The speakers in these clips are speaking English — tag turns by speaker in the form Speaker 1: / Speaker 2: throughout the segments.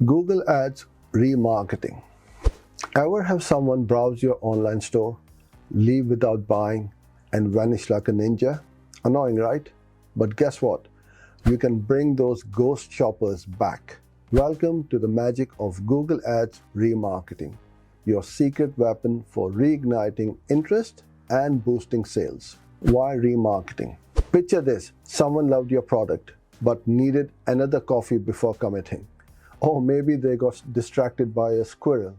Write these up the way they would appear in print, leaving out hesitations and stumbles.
Speaker 1: Google Ads Remarketing. Ever have someone browse your online store, leave without buying, and vanish like a ninja? Annoying, right? But guess what? You can bring those ghost shoppers back. Welcome to the magic of Google Ads Remarketing, your secret weapon for reigniting interest and boosting sales. Why remarketing? Picture this: someone loved your product but needed another coffee before committing. Or maybe they got distracted by a squirrel.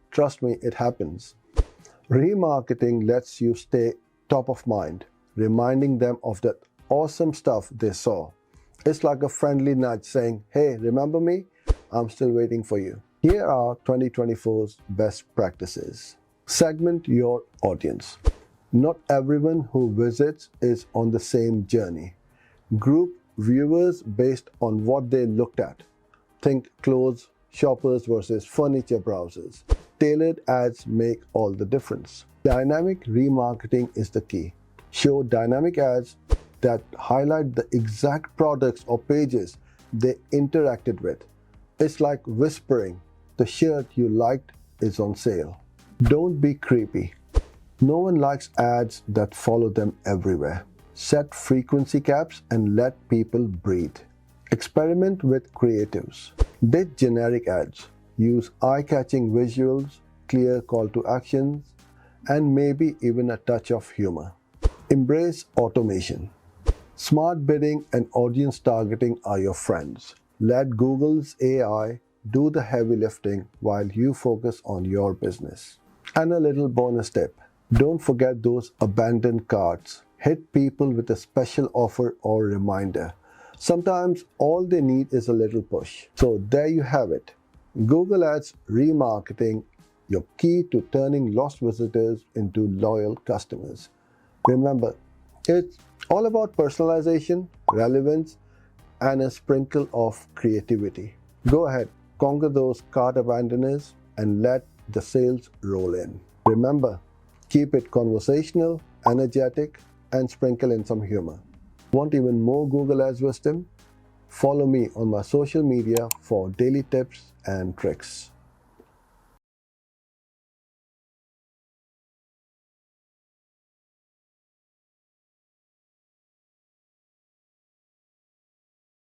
Speaker 1: Trust me, it happens. Remarketing lets you stay top of mind, reminding them of that awesome stuff they saw. It's like a friendly nudge saying, "Hey, remember me? I'm still waiting for you." Here are 2024's best practices. Segment your audience. Not everyone who visits is on the same journey. Group viewers based on what they looked at. Think clothes shoppers versus furniture browsers. Tailored ads make all the difference. Dynamic remarketing is the key. Show dynamic ads that highlight the exact products or pages they interacted with. It's like whispering, "The shirt you liked is on sale." Don't be creepy. No one likes ads that follow them everywhere. Set frequency caps and let people breathe. Experiment with creatives. Ditch generic ads. Use eye-catching visuals, clear call to actions, and maybe even a touch of humor. Embrace automation. Smart bidding and audience targeting are your friends. Let Google's AI do the heavy lifting while you focus on your business. And a little bonus tip: don't forget those abandoned carts. Hit people with a special offer or reminder. Sometimes all they need is a little push. So there you have it. Google Ads Remarketing, your key to turning lost visitors into loyal customers. Remember, it's all about personalization, relevance, and a sprinkle of creativity. Go ahead, conquer those cart abandoners and let the sales roll in. Remember, keep it conversational, energetic, and sprinkle in some humor. Want even more Google Ads wisdom? Follow me on my social media for daily tips and tricks.